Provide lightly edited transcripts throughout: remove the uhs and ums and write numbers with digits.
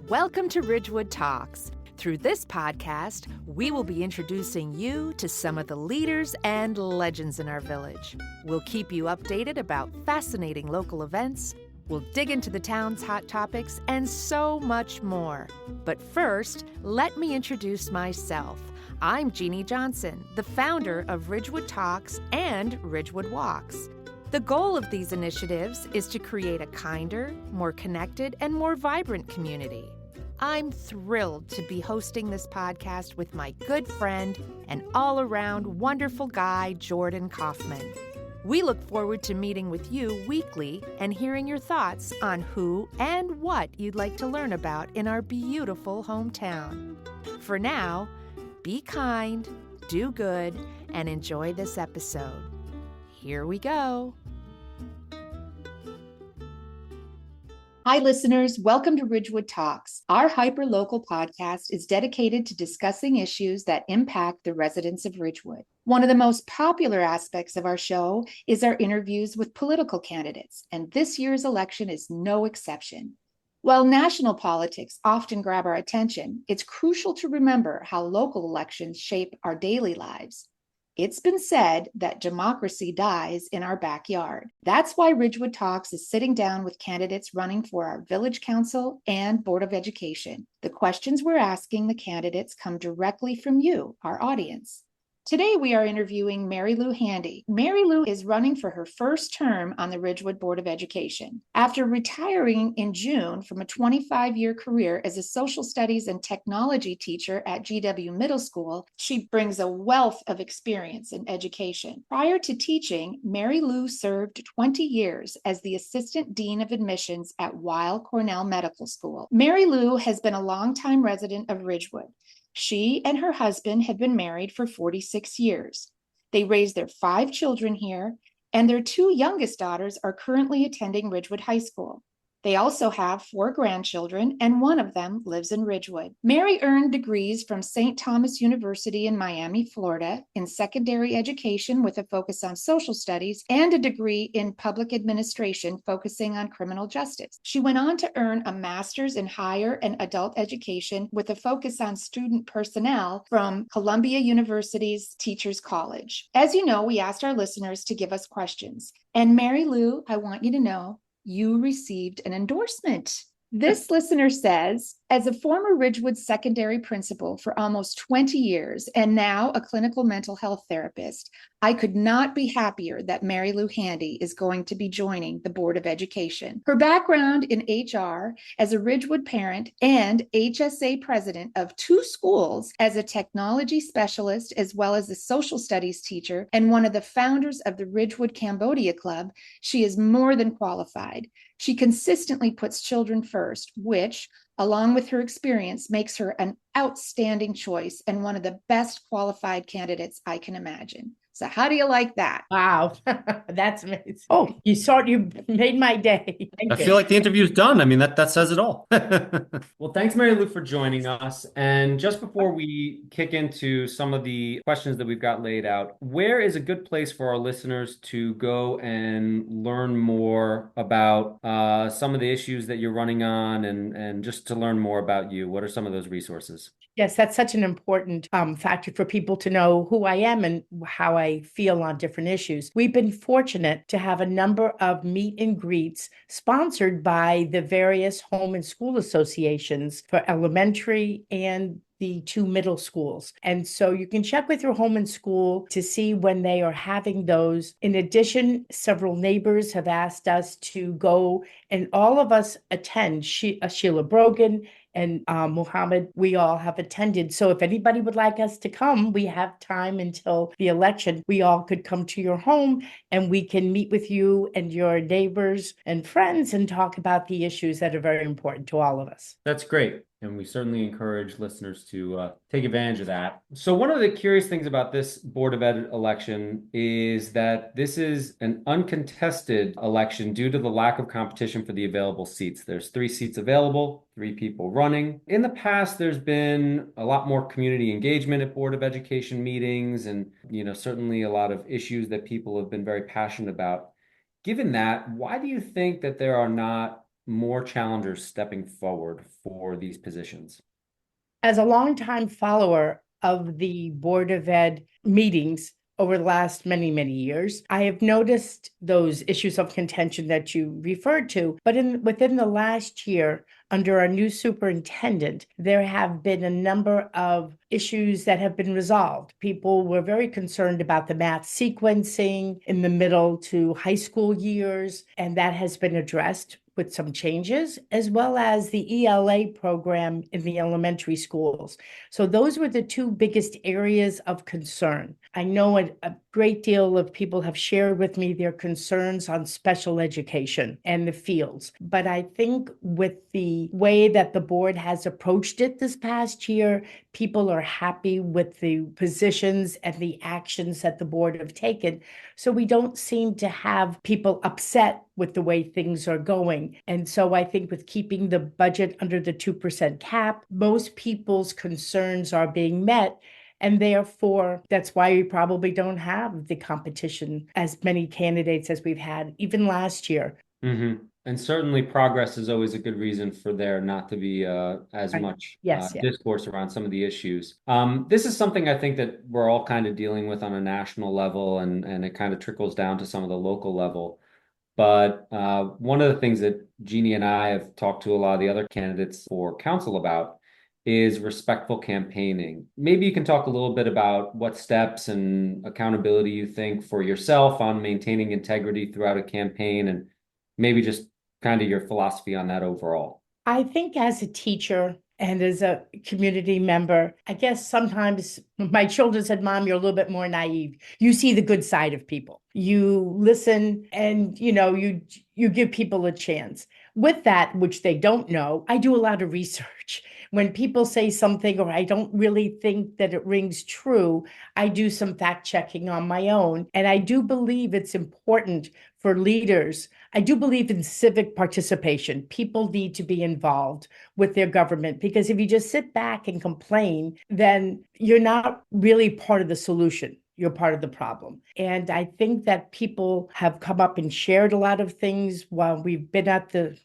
Welcome to Ridgewood Talks. Through this podcast, we will be introducing you to some of the leaders and legends in our village. We'll keep you updated about fascinating local events. We'll dig into the town's hot topics and so much more. But first, let me introduce myself. I'm Jeannie Johnson, the founder of Ridgewood Talks and Ridgewood Walks. The goal of these initiatives is to create a kinder, more connected, and more vibrant community. I'm thrilled to be hosting this podcast with my good friend and all-around wonderful guy, Jordan Kaufman. We look forward to meeting with you weekly and hearing your thoughts on who and what you'd like to learn about in our beautiful hometown. For now, be kind, do good, and enjoy this episode. Here we go. Hi, listeners. Welcome to Ridgewood Talks. Our hyper-local podcast is dedicated to discussing issues that impact the residents of Ridgewood. One of the most popular aspects of our show is our interviews with political candidates, and this year's election is no exception. While national politics often grab our attention, it's crucial to remember how local elections shape our daily lives. It's been said that democracy dies in our backyard. That's why Ridgewood Talks is sitting down with candidates running for our Village Council and Board of Education. The questions we're asking the candidates come directly from you, our audience. Today, we are interviewing Mary Lou Handy. Mary Lou is running for her first term on the Ridgewood Board of Education. After retiring in June from a 25-year career as a social studies and technology teacher at GW Middle School, she brings a wealth of experience in education. Prior to teaching, Mary Lou served 20 years as the Assistant Dean of Admissions at Weill Cornell Medical School. Mary Lou has been a longtime resident of Ridgewood. She and her husband have been married for 46 years. They raised their 5 children here, and their 2 youngest daughters are currently attending Ridgewood High School. They also have 4 grandchildren, and one of them lives in Ridgewood. Mary earned degrees from St. Thomas University in Miami, Florida, in secondary education with a focus on social studies, and a degree in public administration focusing on criminal justice. She went on to earn a master's in higher and adult education with a focus on student personnel from Columbia University's Teachers College. As you know, we asked our listeners to give us questions. And Mary Lou, I want you to know, you received an endorsement. This listener says, as a former Ridgewood secondary principal for almost 20 years and now a clinical mental health therapist, I could not be happier that Mary Lou Handy is going to be joining the Board of Education. Her background in HR as a Ridgewood parent and HSA president of 2 schools as a technology specialist, as well as a social studies teacher and one of the founders of the Ridgewood Cambodia Club, she is more than qualified. She consistently puts children first, which, along with her experience, makes her an outstanding choice and one of the best qualified candidates I can imagine. So how do you like that? Wow, that's amazing. Oh, you made my day. I feel like the interview's done. I mean, that says it all. Well, thanks, Mary Lou, for joining us. And just before we kick into some of the questions that we've got laid out, where is a good place for our listeners to go and learn more about some of the issues that you're running on and just to learn more about you? What are some of those resources? Yes, that's such an important factor for people to know who I am and how I feel on different issues. We've been fortunate to have a number of meet and greets sponsored by the various home and school associations for elementary and the 2 middle schools. And so you can check with your home and school to see when they are having those. In addition, several neighbors have asked us to go and all of us attend. Sheila Brogan and Muhammad, we all have attended. So if anybody would like us to come, we have time until the election. We all could come to your home and we can meet with you and your neighbors and friends and talk about the issues that are very important to all of us. That's great. And we certainly encourage listeners to take advantage of that. So one of the curious things about this Board of Ed election is that this is an uncontested election due to the lack of competition for the available seats. There's 3 seats available, 3 people running. In the past, there's been a lot more community engagement at Board of Education meetings and, certainly a lot of issues that people have been very passionate about. Given that, why do you think that there are not more challengers stepping forward for these positions? As a longtime follower of the Board of Ed meetings over the last many, many years, I have noticed those issues of contention that you referred to. But within the last year, under our new superintendent, there have been a number of issues that have been resolved. People were very concerned about the math sequencing in the middle to high school years, and that has been addressed with some changes, as well as the ELA program in the elementary schools. So those were the two biggest areas of concern. I know a great deal of people have shared with me their concerns on special education and the fields. But I think with the way that the board has approached it this past year, people are happy with the positions and the actions that the board have taken. So we don't seem to have people upset with the way things are going. And so I think with keeping the budget under the 2% cap, most people's concerns are being met. And therefore, that's why we probably don't have the competition as many candidates as we've had even last year. Mm-hmm. And certainly progress is always a good reason for there not to be as Right. much Yes, yes. discourse around some of the issues. This is something I think that we're all kind of dealing with on a national level, and it kind of trickles down to some of the local level. But one of the things that Jeannie and I have talked to a lot of the other candidates for council about is respectful campaigning. Maybe you can talk a little bit about what steps and accountability you think for yourself on maintaining integrity throughout a campaign, and maybe just kind of your philosophy on that overall. I think as a teacher and as a community member, I guess sometimes my children said, Mom, you're a little bit more naive. You see the good side of people. You listen and you give people a chance. With that, which they don't know, I do a lot of research. When people say something or I don't really think that it rings true, I do some fact checking on my own. And I do believe it's important for leaders. I do believe in civic participation. People need to be involved with their government, because if you just sit back and complain, then you're not really part of the solution. You're part of the problem. And I think that people have come up and shared a lot of things while we've been at the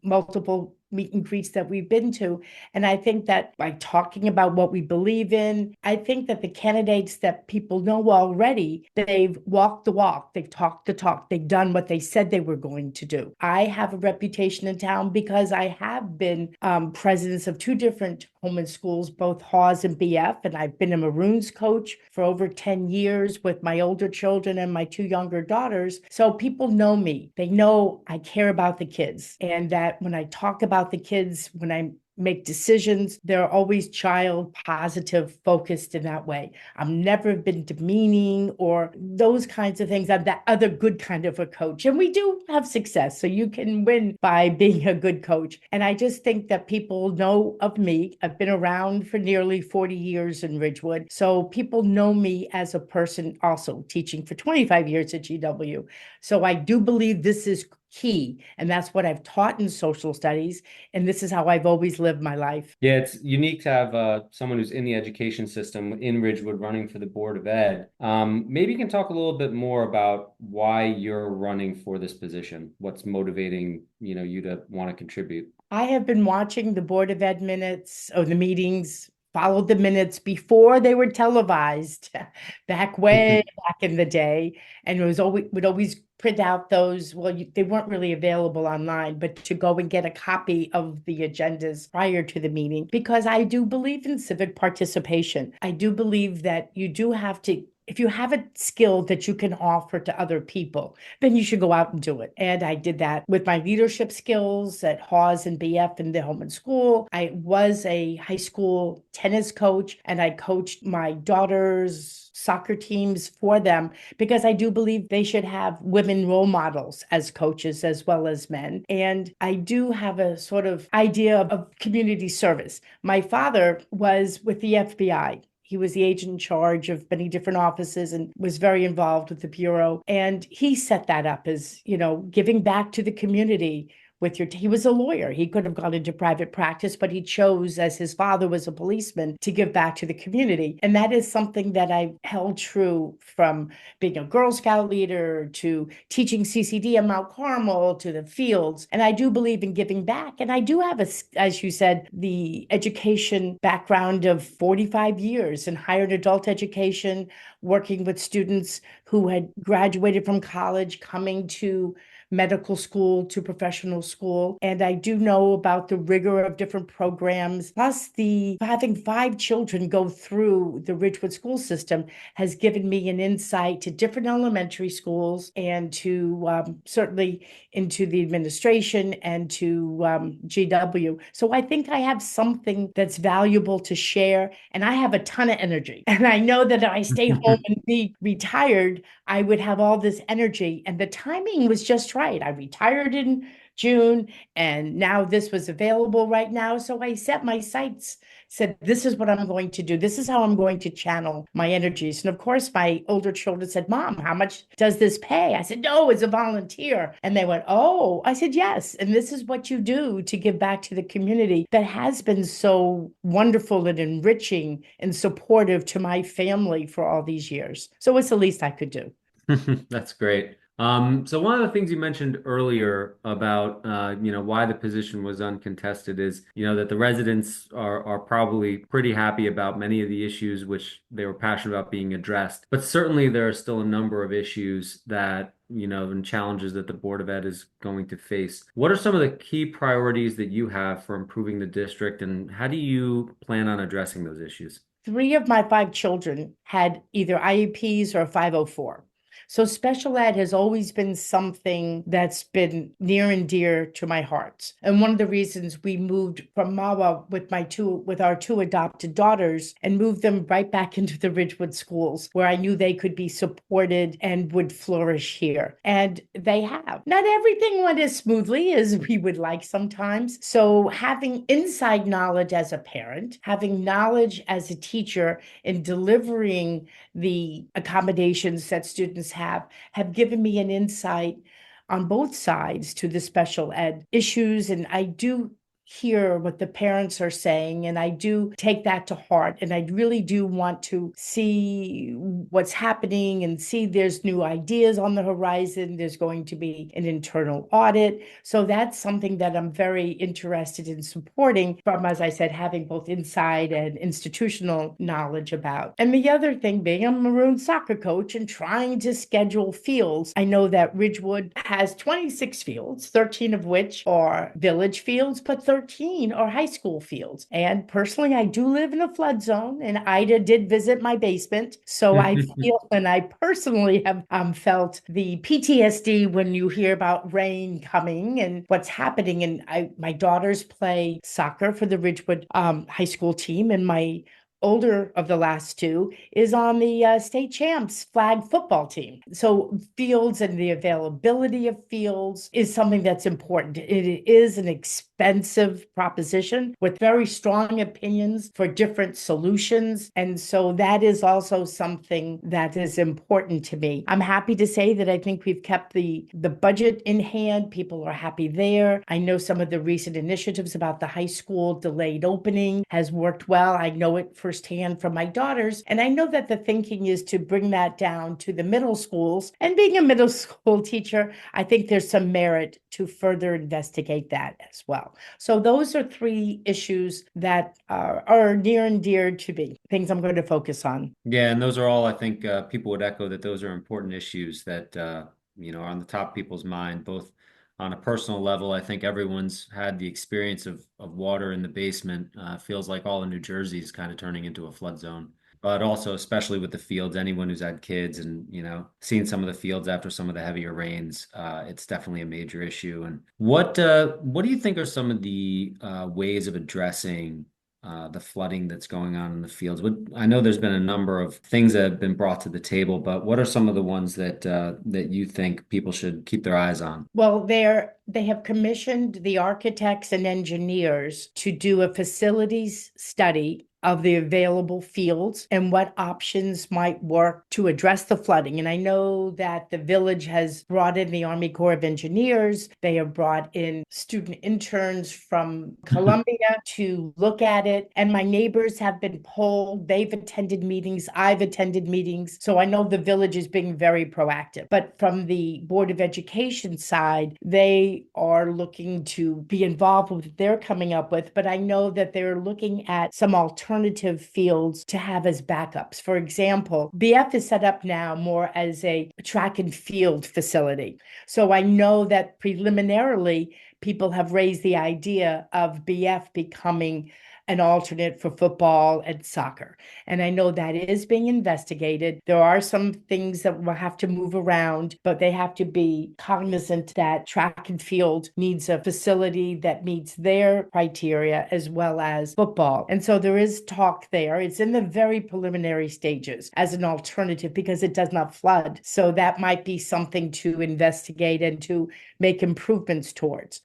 multiple meet and greets that we've been to. And I think that by talking about what we believe in, I think that the candidates that people know already, they've walked the walk, they've talked the talk, they've done what they said they were going to do. I have a reputation in town because I have been presidents of two different home schools, both Hawes and BF, and I've been a Maroons coach for over 10 years with my older children and my two younger daughters. So people know me. They know I care about the kids, and that when I talk about the kids, when I make decisions, they're always child positive focused in that way. I've never been demeaning or those kinds of things. I'm that other good kind of a coach. And we do have success. So you can win by being a good coach. And I just think that people know of me. I've been around for nearly 40 years in Ridgewood. So people know me as a person, also teaching for 25 years at GW. So I do believe this is key. And that's what I've taught in social studies. And this is how I've always lived my life. Yeah, it's unique to have someone who's in the education system in Ridgewood running for the Board of Ed. Maybe you can talk a little bit more about why you're running for this position. What's motivating, you to want to contribute? I have been watching the Board of Ed minutes or the meetings, followed the minutes before they were televised back way back in the day. And it was always would always print out those. Well, they weren't really available online, but to go and get a copy of the agendas prior to the meeting, because I do believe in civic participation. I do believe that you do have to, if you have a skill that you can offer to other people, then you should go out and do it. And I did that with my leadership skills at Hawes and BF in the home and school. I was a high school tennis coach, and I coached my daughter's soccer teams for them, because I do believe they should have women role models as coaches as well as men. And I do have a sort of idea of community service. My father was with the FBI. He was the agent in charge of many different offices and was very involved with the Bureau. And he set that up as, giving back to the community with he was a lawyer. He could have gone into private practice, but he chose, as his father was a policeman, to give back to the community. And that is something that I held true from being a Girl Scout leader to teaching CCD in Mount Carmel to the fields. And I do believe in giving back. And I do have, as you said, the education background of 45 years in higher adult education, working with students who had graduated from college, coming to medical school to professional school. And I do know about the rigor of different programs. Plus, the having 5 children go through the Ridgewood school system has given me an insight to different elementary schools and to certainly into the administration and to GW. So I think I have something that's valuable to share, and I have a ton of energy. And I know that if I stay home and be retired, I would have all this energy. And the timing was just right. I retired in June, and now this was available right now. So I set my sights, said, this is what I'm going to do. This is how I'm going to channel my energies. And of course, my older children said, Mom, how much does this pay? I said, no, it's a volunteer. And they went, oh, I said, yes. And this is what you do to give back to the community that has been so wonderful and enriching and supportive to my family for all these years. So it's the least I could do. That's great. So one of the things you mentioned earlier about why the position was uncontested is that the residents are probably pretty happy about many of the issues which they were passionate about being addressed. But certainly there are still a number of issues that and challenges that the Board of Ed is going to face. What are some of the key priorities that you have for improving the district, and how do you plan on addressing those issues? 3 of my 5 children had either IEPs or 504. So special ed has always been something that's been near and dear to my heart. And one of the reasons we moved from Mawa with our 2 adopted daughters and moved them right back into the Ridgewood schools, where I knew they could be supported and would flourish here. And they have. Not everything went as smoothly as we would like sometimes. So having inside knowledge as a parent, having knowledge as a teacher in delivering the accommodations that students have given me an insight on both sides to the special ed issues. And I do hear what the parents are saying, and I do take that to heart. And I really do want to see what's happening and see there's new ideas on the horizon. There's going to be an internal audit. So that's something that I'm very interested in supporting from, as I said, having both inside and institutional knowledge about. And the other thing being, I'm a maroon soccer coach and trying to schedule fields. I know that Ridgewood has 26 fields, 13 of which are village fields, but 13 are high school fields. And personally, I do live in a flood zone, and Ida did visit my basement. So I feel, and I personally have felt the PTSD when you hear about rain coming and what's happening. And my daughters play soccer for the Ridgewood high school team, and my older of the last 2 is on the state champs flag football team. So fields and the availability of fields is something that's important. It is an expensive proposition with very strong opinions for different solutions. And so that is also something that is important to me. I'm happy to say that I think we've kept the budget in hand. People are happy there. I know some of the recent initiatives about the high school delayed opening has worked well. I know it firsthand from my daughters. And I know that the thinking is to bring that down to the middle schools. And being a middle school teacher, I think there's some merit to further investigate that as well. So those are 3 issues that are near and dear to me, things I'm going to focus on. Yeah, and those are all, I think, people would echo that those are important issues that, are on the top of people's mind, both on a personal level. I think everyone's had the experience of water in the basement. Feels like all of New Jersey is kind of turning into a flood zone. But also, especially with the fields, anyone who's had kids and, seen some of the fields after some of the heavier rains, it's definitely a major issue. And what do you think are some of the ways of addressing the flooding that's going on in the fields? I know there's been a number of things that have been brought to the table, but what are some of the ones that you think people should keep their eyes on? Well, they have commissioned the architects and engineers to do a facilities study of the available fields and what options might work to address the flooding. And I know that the village has brought in the Army Corps of Engineers. They have brought in student interns from Columbia to look at it. And my neighbors have been polled. They've attended meetings. I've attended meetings. So I know the village is being very proactive. But from the Board of Education side, they are looking to be involved with what they're coming up with. But I know that they're looking at some alternative fields to have as backups. For example, BF is set up now more as a track and field facility. So I know that preliminarily people have raised the idea of BF becoming an alternate for football and soccer. And I know that is being investigated. There are some things that will have to move around, but they have to be cognizant that track and field needs a facility that meets their criteria as well as football. And so there is talk there. It's in the very preliminary stages as an alternative because it does not flood. So that might be something to investigate and to make improvements towards.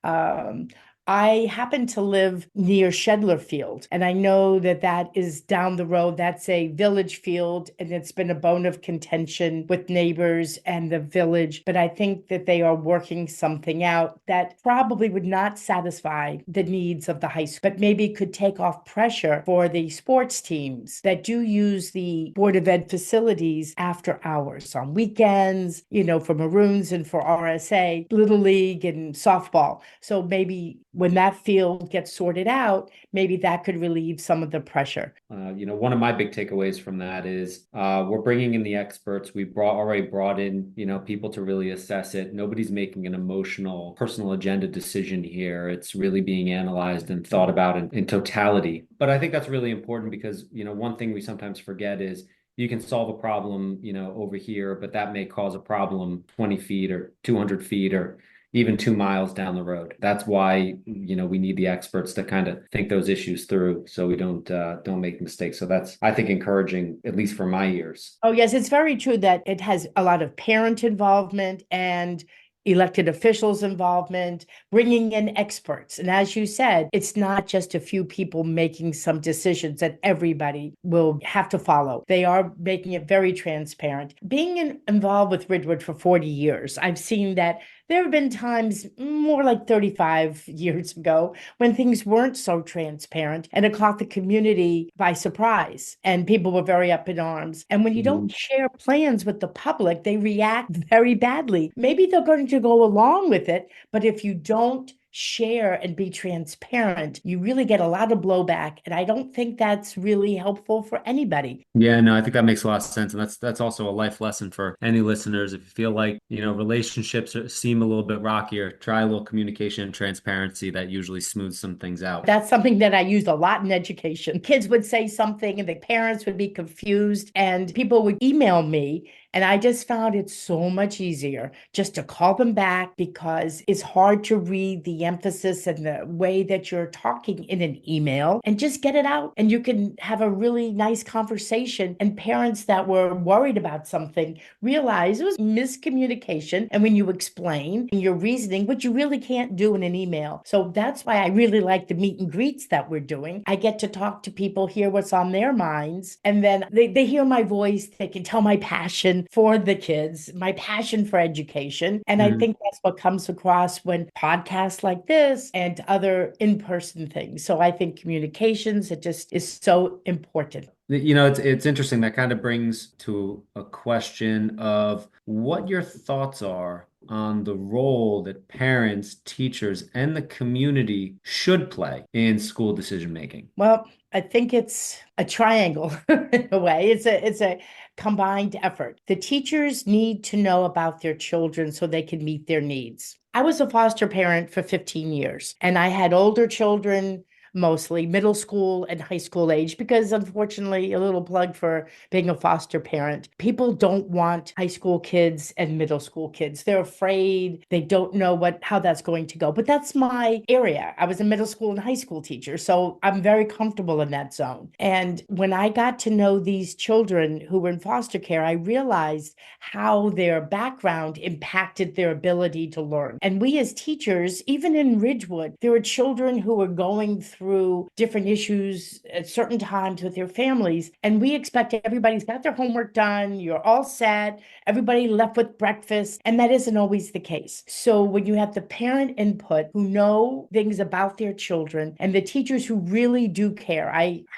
I happen to live near Shedler Field, and I know that that is down the road. That's a village field, and it's been a bone of contention with neighbors and the village. But I think that they are working something out that probably would not satisfy the needs of the high school, but maybe could take off pressure for the sports teams that do use the Board of Ed facilities after hours on weekends, for Maroons and for RSA, Little League and softball. So maybe when that field gets sorted out, maybe that could relieve some of the pressure. One of my big takeaways from that is we're bringing in the experts. We've already brought in, people to really assess it. Nobody's making an emotional, personal agenda decision here. It's really being analyzed and thought about in totality. But I think that's really important because, one thing we sometimes forget is you can solve a problem, over here, but that may cause a problem 20 feet or 200 feet or even 2 miles down the road. That's why, we need the experts to kind of think those issues through so we don't make mistakes. So that's, I think, encouraging, at least for my ears. Oh, yes, it's very true that it has a lot of parent involvement and elected officials' involvement, bringing in experts. And as you said, it's not just a few people making some decisions that everybody will have to follow. They are making it very transparent. Being involved with Ridgewood for 40 years, I've seen that there have been times more like 35 years ago when things weren't so transparent and it caught the community by surprise and people were very up in arms. And when you don't share plans with the public, they react very badly. Maybe they're going to go along with it, but if you don't share and be transparent, you really get a lot of blowback. And I don't think that's really helpful for anybody. Yeah, no, I think that makes a lot of sense. And that's also a life lesson for any listeners. If you feel like, relationships seem a little bit rockier, try a little communication and transparency. That usually smooths some things out. That's something that I used a lot in education. Kids would say something and the parents would be confused and people would email me. And I just found it so much easier just to call them back because it's hard to read the emphasis and the way that you're talking in an email and just get it out. And you can have a really nice conversation. And parents that were worried about something realize it was miscommunication. And when you explain your reasoning, what you really can't do in an email. So that's why I really like the meet and greets that we're doing. I get to talk to people, hear what's on their minds, and then they hear my voice. They can tell my passion for the kids, my passion for education. And I think that's what comes across when podcasts like this and other in-person things. So I think communications, it just is so important. It's interesting. That kind of brings to a question of what your thoughts are on the role that parents, teachers, and the community should play in school decision making. Well, I think it's a triangle in a way. It's a combined effort. The teachers need to know about their children so they can meet their needs. I was a foster parent for 15 years, and I had older children, mostly middle school and high school age, because unfortunately, a little plug for being a foster parent, people don't want high school kids and middle school kids. They're afraid. They don't know how that's going to go. But that's my area. I was a middle school and high school teacher, so I'm very comfortable in that zone. And when I got to know these children who were in foster care, I realized how their background impacted their ability to learn. And we as teachers, even in Ridgewood, there were children who were going through different issues at certain times with your families. And we expect everybody's got their homework done, you're all set, everybody left with breakfast. And that isn't always the case. So when you have the parent input who know things about their children and the teachers who really do care,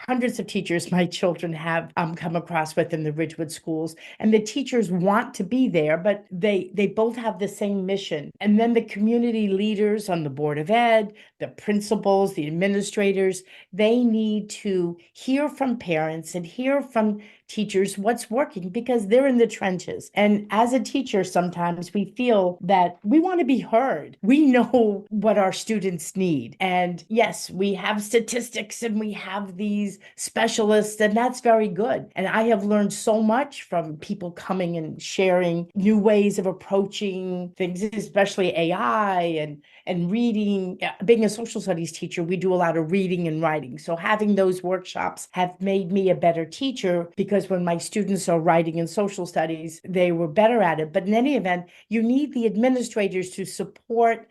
hundreds of teachers my children have come across with in the Ridgewood schools, and the teachers want to be there, but they both have the same mission. And then the community leaders on the Board of Ed, the principals, the administrators, they need to hear from parents and hear from teachers what's working, because they're in the trenches. And as a teacher, sometimes we feel that we want to be heard. We know what our students need. And yes, we have statistics and we have these specialists, and that's very good. And I have learned so much from people coming and sharing new ways of approaching things, especially AI and reading. Being a social studies teacher, we do a lot of reading and writing. So having those workshops have made me a better teacher, because when my students are writing in social studies, they were better at it. But in any event, you need the administrators to support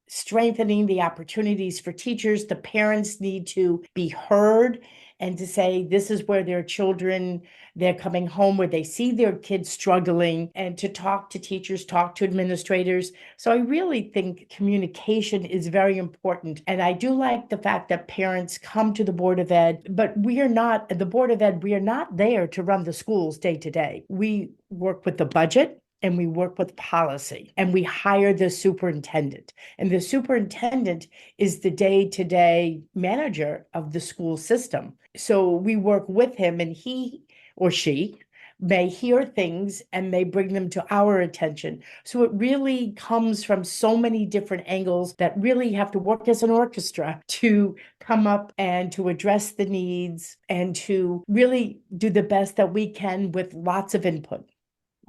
strengthening the opportunities for teachers. The parents need to be heard and to say, this is where their children, they're coming home where they see their kids struggling, and to talk to teachers, talk to administrators. So I really think communication is very important. And I do like the fact that parents come to the Board of Ed, but we are not, the Board of Ed, we are not there to run the schools day to day. We work with the budget, and we work with policy, and we hire the superintendent. And the superintendent is the day-to-day manager of the school system. So we work with him, and he or she may hear things and may bring them to our attention. So it really comes from so many different angles that really have to work as an orchestra to come up and to address the needs and to really do the best that we can with lots of input.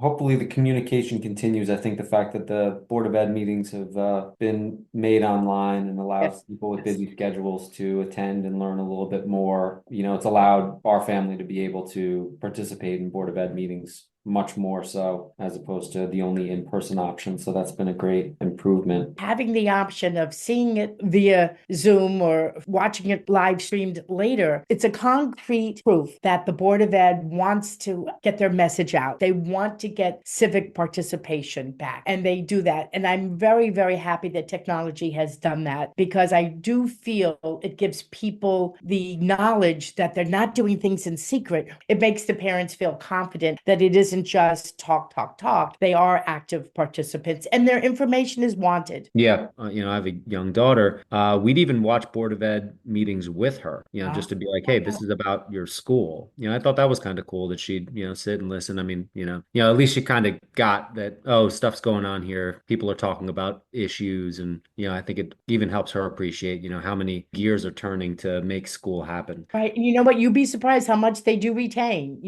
Hopefully the communication continues. I think the fact that the Board of Ed meetings have been made online and allows Yes. people with busy schedules to attend and learn a little bit more. It's allowed our family to be able to participate in Board of Ed meetings much more so, as opposed to the only in-person option. So that's been a great improvement. Having the option of seeing it via Zoom or watching it live streamed later, it's a concrete proof that the Board of Ed wants to get their message out. They want to get civic participation back, and they do that. And I'm very, very happy that technology has done that, because I do feel it gives people the knowledge that they're not doing things in secret. It makes the parents feel confident that it isn't just talk, talk, talk. They are active participants, and their information is wanted. Yeah, I have a young daughter. We'd even watch Board of Ed meetings with her, just to be like, hey, this is about your school. I thought that was kind of cool that she'd, sit and listen. I mean, at least she kind of got that, oh, stuff's going on here. People are talking about issues. And, I think it even helps her appreciate, how many gears are turning to make school happen. Right. And you know what? You'd be surprised how much they do retain.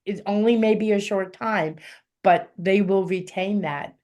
It's only maybe a short time, but they will retain that.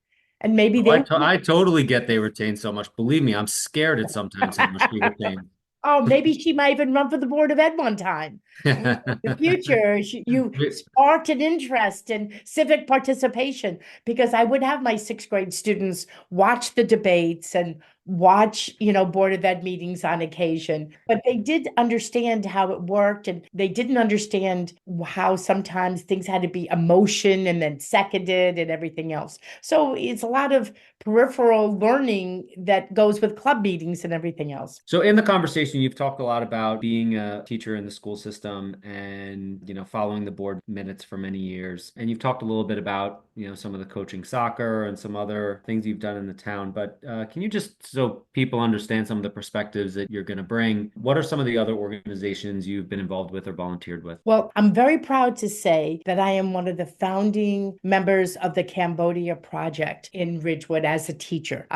And maybe Oh, they I totally get they retain so much. Believe me, I'm scared at sometimes how much they retain. Oh, maybe she might even run for the Board of Ed one time. In the future, you sparked an interest in civic participation, because I would have my sixth grade students watch the debates and watch, Board of Ed meetings on occasion, but they did understand how it worked, and they didn't understand how sometimes things had to be emotion and then seconded and everything else. So it's a lot of peripheral learning that goes with club meetings and everything else. So in the conversation, you've talked a lot about being a teacher in the school system and, following the board minutes for many years. And you've talked a little bit about, some of the coaching soccer and some other things you've done in the town. But can you just, so people understand some of the perspectives that you're going to bring, what are some of the other organizations you've been involved with or volunteered with? Well, I'm very proud to say that I am one of the founding members of the Cambodia Project in Ridgewood as a teacher.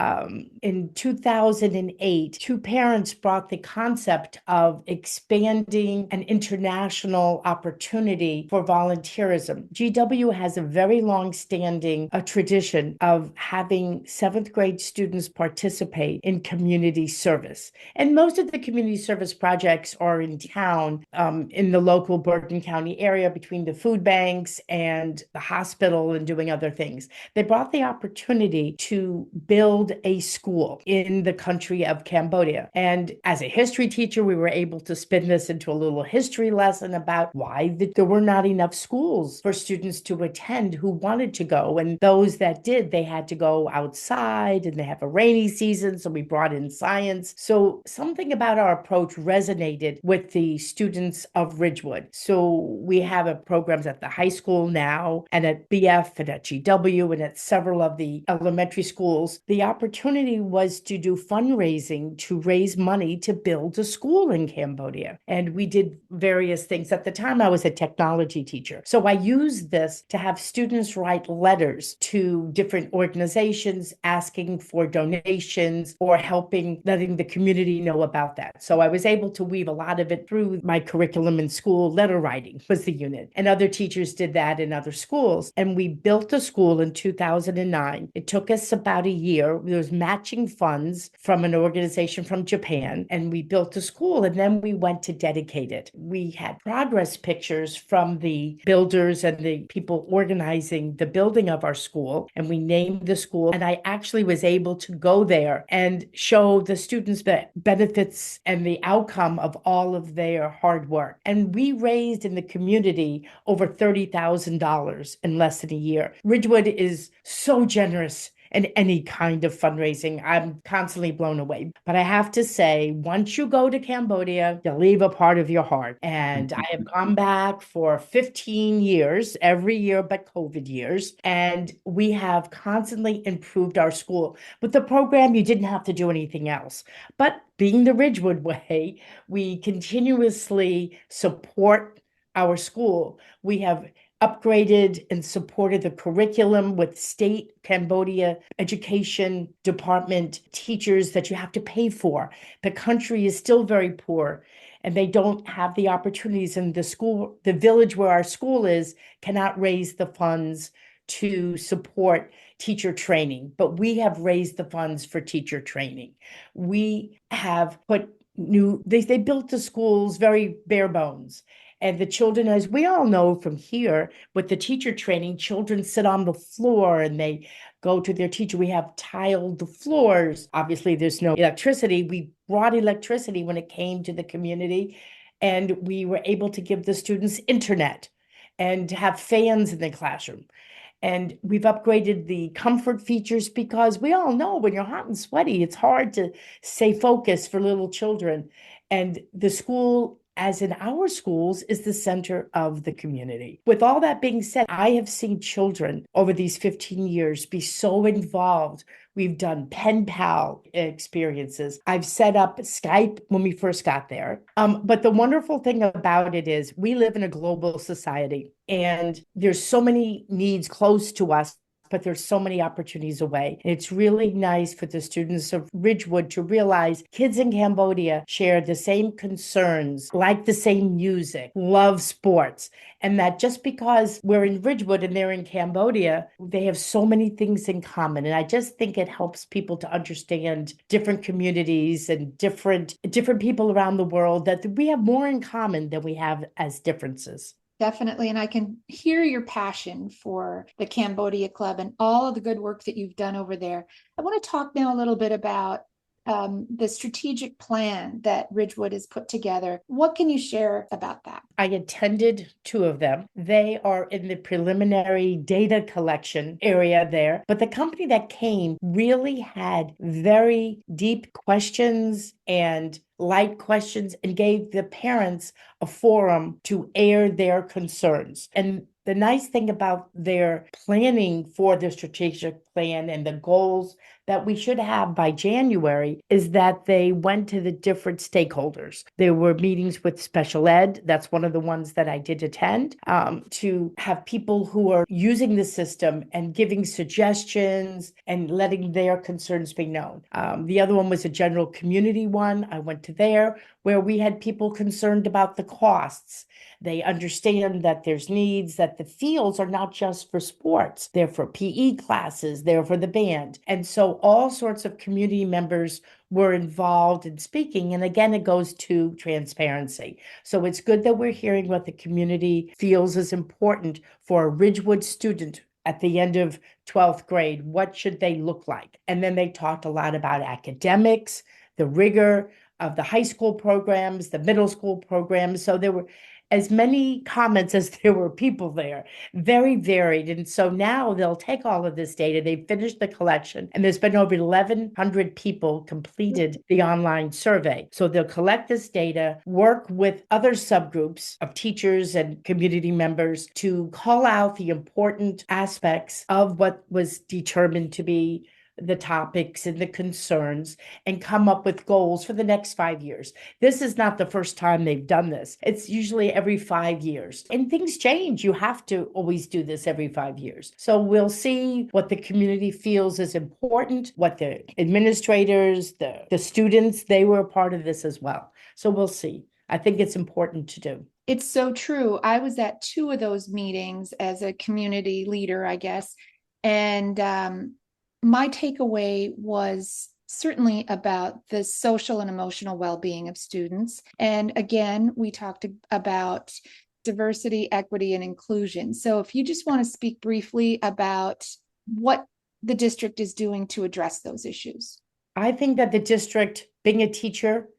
In 2008, two parents brought the concept of expanding an international opportunity for volunteerism. GW has a very long-standing tradition of having seventh grade students participate participate in community service. And most of the community service projects are in town, in the local Bergen County area between the food banks and the hospital and doing other things. They brought the opportunity to build a school in the country of Cambodia. And as a history teacher, we were able to spin this into a little history lesson about why there were not enough schools for students to attend who wanted to go. And those that did, they had to go outside, and they have a rainy season. So we brought in science. So something about our approach resonated with the students of Ridgewood. So we have programs at the high school now, and at BF and at GW and at several of the elementary schools. The opportunity was to do fundraising to raise money to build a school in Cambodia. And we did various things. At the time, I was a technology teacher. So I used this to have students write letters to different organizations asking for donations or letting the community know about that. So I was able to weave a lot of it through my curriculum in school. Letter writing was the unit. And other teachers did that in other schools. And we built a school in 2009. It took us about a year. There was matching funds from an organization from Japan, and we built a school, and then we went to dedicate it. We had progress pictures from the builders and the people organizing the building of our school, and we named the school. And I actually was able to go there and show the students the benefits and the outcome of all of their hard work. And we raised in the community over $30,000 in less than a year. Ridgewood is so generous in any kind of fundraising. I'm constantly blown away. But I have to say, once you go to Cambodia, you leave a part of your heart. And I have gone back for 15 years, every year but COVID years. And we have constantly improved our school. With the program, you didn't have to do anything else. But being the Ridgewood way, we continuously support our school. We have upgraded and supported the curriculum with state Cambodia education department teachers that you have to pay for. The country is still very poor, and they don't have the opportunities. And the village where our school is cannot raise the funds to support teacher training, but we have raised the funds for teacher training. We have they built the schools very bare bones. And the children, as we all know from here, with the teacher training, children sit on the floor and they go to their teacher. We have tiled floors. Obviously, there's no electricity. We brought electricity when it came to the community, and we were able to give the students internet and have fans in the classroom. And we've upgraded the comfort features because we all know when you're hot and sweaty, it's hard to stay focused for little children. And the school, as in our schools, is the center of the community. With all that being said, I have seen children over these 15 years be so involved. We've done pen pal experiences. I've set up Skype when we first got there. But the wonderful thing about it is we live in a global society, and there's so many needs close to us, but there's so many opportunities away. And it's really nice for the students of Ridgewood to realize kids in Cambodia share the same concerns, like the same music, love sports, and that just because we're in Ridgewood and they're in Cambodia, they have so many things in common. And I just think it helps people to understand different communities and different people around the world, that we have more in common than we have as differences. Definitely. And I can hear your passion for the Cambodia Club and all of the good work that you've done over there. I want to talk now a little bit about the strategic plan that Ridgewood has put together. What can you share about that? I attended 2 of them. They are in the preliminary data collection area there. But the company that came really had very deep questions and light questions, and gave the parents a forum to air their concerns. And the nice thing about their planning for the strategic plan and the goals that we should have by January is that they went to the different stakeholders. There were meetings with special ed. That's one of the ones that I did attend, to have people who are using the system and giving suggestions and letting their concerns be known. The other one was a general community one. I went to there, where we had people concerned about the costs. They understand that there's needs, that the fields are not just for sports. They're for PE classes, they're for the band. And so all sorts of community members were involved in speaking. And again, it goes to transparency. So it's good that we're hearing what the community feels is important for a Ridgewood student at the end of 12th grade. What should they look like? And then they talked a lot about academics, the rigor of the high school programs, the middle school programs. So there were as many comments as there were people there, very varied. And so now they'll take all of this data, they've finished the collection, and there's been over 1,100 people completed the online survey. So they'll collect this data, work with other subgroups of teachers and community members to call out the important aspects of what was determined to be the topics and the concerns, and come up with goals for the next 5 years. This is not the first time they've done this. It's usually every 5 years. And things change. You have to always do this every 5 years. So we'll see what the community feels is important, what the administrators, the students, they were a part of this as well. So we'll see. I think it's important to do. It's so true. I was at two of those meetings as a community leader, I guess. And my takeaway was certainly about the social and emotional well-being of students. And again, we talked about diversity, equity, and inclusion. So if you just want to speak briefly about what the district is doing to address those issues. I think that the district, being a teacher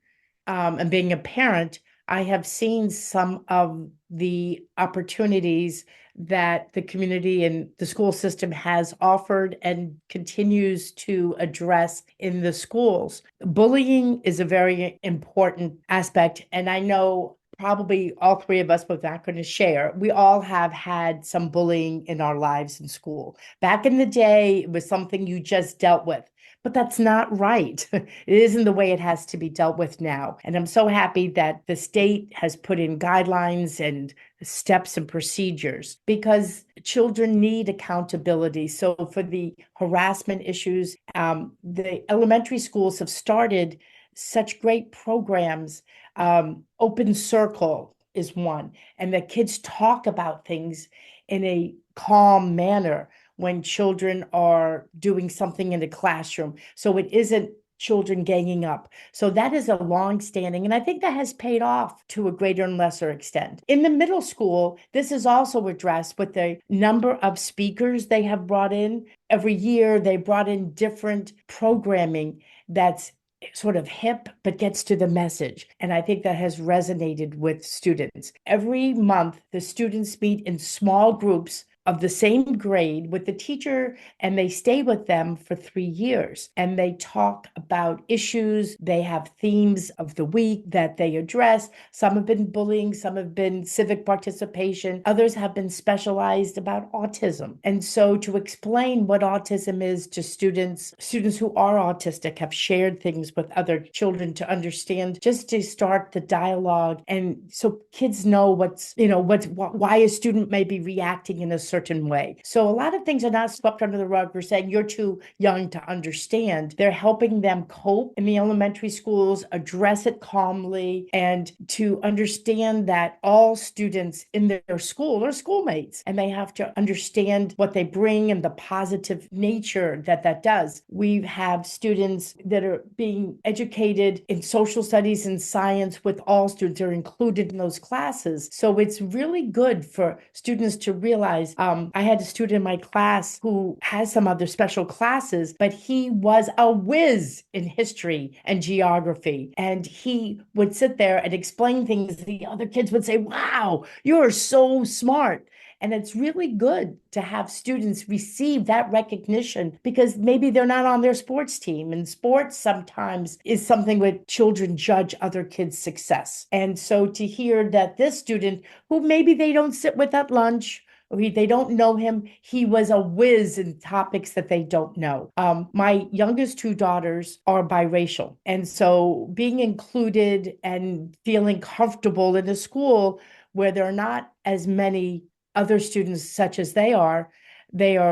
and being a parent, I have seen some of the opportunities that the community and the school system has offered and continues to address in the schools. Bullying is a very important aspect, and I know probably all three of us, but not going to share. We all have had some bullying in our lives in school. Back in the day, it was something you just dealt with. But that's not right. It isn't the way it has to be dealt with now. And I'm so happy that the state has put in guidelines and steps and procedures because children need accountability. So for the harassment issues, the elementary schools have started such great programs. Open Circle is one, and the kids talk about things in a calm manner when children are doing something in the classroom. So it isn't children ganging up. So that is a long-standing, and I think that has paid off to a greater and lesser extent. In the middle school, this is also addressed with the number of speakers they have brought in. Every year, they brought in different programming that's sort of hip, but gets to the message. And I think that has resonated with students. Every month, the students meet in small groups of the same grade with the teacher, and they stay with them for 3 years. And they talk about issues. They have themes of the week that they address. Some have been bullying, some have been civic participation, others have been specialized about autism. And so to explain what autism is to students who are autistic have shared things with other children to understand, just to start the dialogue. And so kids know why a student may be reacting in a certain way. So a lot of things are not swept under the rug. We're saying you're too young to understand. They're helping them cope in the elementary schools, address it calmly, and to understand that all students in their school are schoolmates, and they have to understand what they bring and the positive nature that does. We have students that are being educated in social studies and science with all students are included in those classes. So it's really good for students to realize. I had a student in my class who has some other special classes, but he was a whiz in history and geography. And he would sit there and explain things. The other kids would say, wow, you're so smart. And it's really good to have students receive that recognition because maybe they're not on their sports team. And sports sometimes is something where children judge other kids' success. And so to hear that this student, who maybe they don't sit with at lunch, they don't know him, he was a whiz in topics that they don't know. My youngest two daughters are biracial. And so being included and feeling comfortable in a school where there are not as many other students such as they are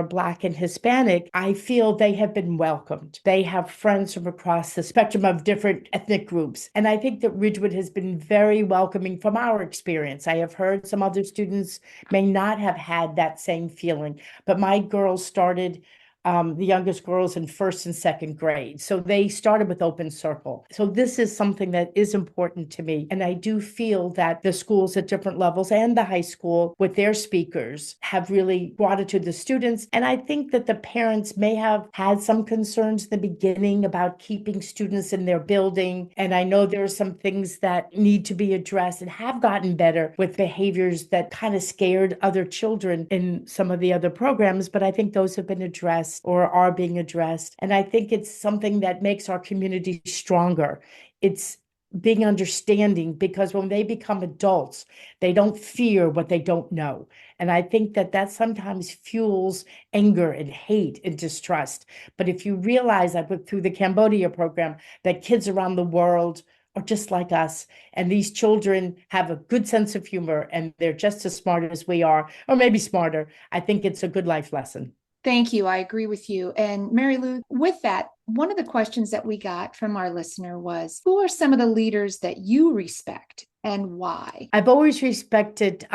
Black and Hispanic, I feel they have been welcomed. They have friends from across the spectrum of different ethnic groups. And I think that Ridgewood has been very welcoming from our experience. I have heard some other students may not have had that same feeling, but my girls started the youngest girls in first and second grade. So they started with Open Circle. So this is something that is important to me. And I do feel that the schools at different levels and the high school with their speakers have really brought it to the students. And I think that the parents may have had some concerns in the beginning about keeping students in their building. And I know there are some things that need to be addressed and have gotten better with behaviors that kind of scared other children in some of the other programs. But I think those have been addressed or are being addressed. And I think it's something that makes our community stronger. It's being understanding, because when they become adults, they don't fear what they don't know. And I think that that sometimes fuels anger and hate and distrust. But if you realize, I went through the Cambodia program, that kids around the world are just like us. And these children have a good sense of humor and they're just as smart as we are, or maybe smarter. I think it's a good life lesson. Thank you. I agree with you. And Mary Lou, with that, one of the questions that we got from our listener was, who are some of the leaders that you respect and why? I've always respected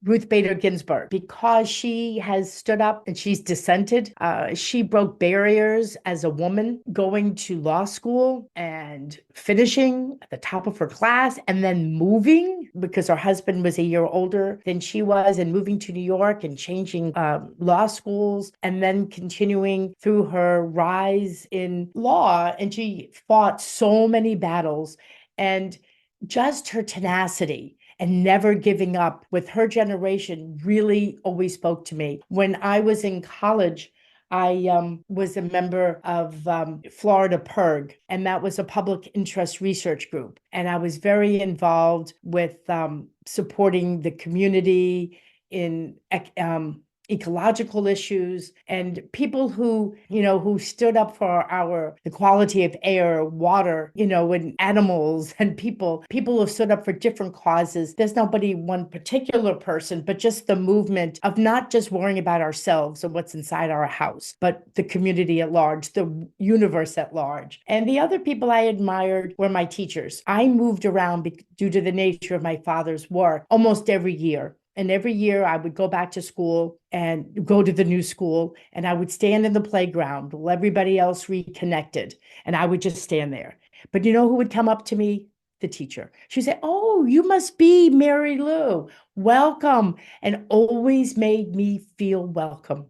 Ruth Bader Ginsburg because she has stood up and she's dissented. She broke barriers as a woman, going to law school and finishing at the top of her class, and then moving because her husband was a year older than she was, and moving to New York and changing law schools, and then continuing through her rise in law. And she fought so many battles, and just her tenacity and never giving up with her generation really always spoke to me. When I was in college, I was a member of Florida PIRG, and that was a public interest research group. And I was very involved with supporting the community in ecological issues, and people who, who stood up for the quality of air, water, and animals, and people who stood up for different causes. There's nobody one particular person, but just the movement of not just worrying about ourselves and what's inside our house, but the community at large, the universe at large. And the other people I admired were my teachers. I moved around due to the nature of my father's work almost every year. And every year I would go back to school and go to the new school, and I would stand in the playground while everybody else reconnected. And I would just stand there. But you know who would come up to me? The teacher. She'd say, "Oh, you must be Mary Lou. Welcome." And always made me feel welcome.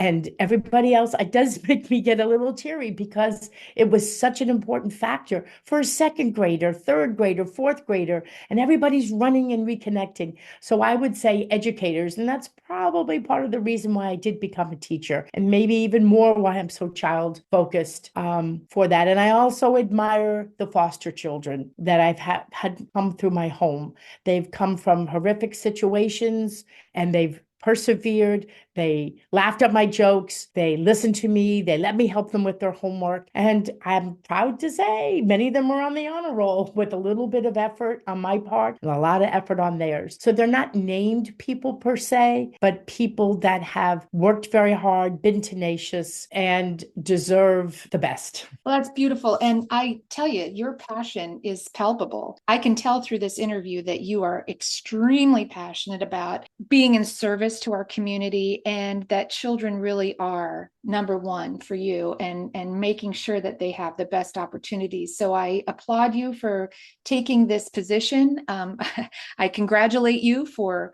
And everybody else, it does make me get a little teary because it was such an important factor for a second grader, third grader, fourth grader, and everybody's running and reconnecting. So I would say educators, and that's probably part of the reason why I did become a teacher, and maybe even more why I'm so child focused for that. And I also admire the foster children that I've had come through my home. They've come from horrific situations, and they've persevered. They laughed at my jokes. They listened to me. They let me help them with their homework. And I'm proud to say many of them are on the honor roll with a little bit of effort on my part and a lot of effort on theirs. So they're not named people per se, but people that have worked very hard, been tenacious, and deserve the best. Well, that's beautiful. And I tell you, your passion is palpable. I can tell through this interview that you are extremely passionate about being in service to our community, and that children really are number one for you, and making sure that they have the best opportunities. So I applaud you for taking this position. I congratulate you for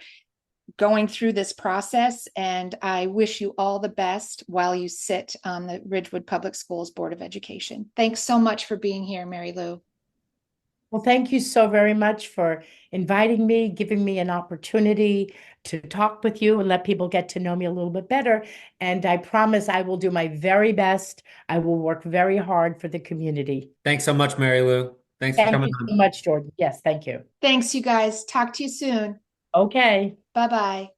going through this process, and I wish you all the best while you sit on the Ridgewood Public Schools Board of Education. Thanks so much for being here, Mary Lou. Well, thank you so very much for inviting me, giving me an opportunity to talk with you and let people get to know me a little bit better. And I promise I will do my very best. I will work very hard for the community. Thanks so much, Mary Lou. Thanks for Thank coming you on. so much, Jordan. Yes, thank you. Thanks, you guys. Talk to you soon. Okay. Bye-bye.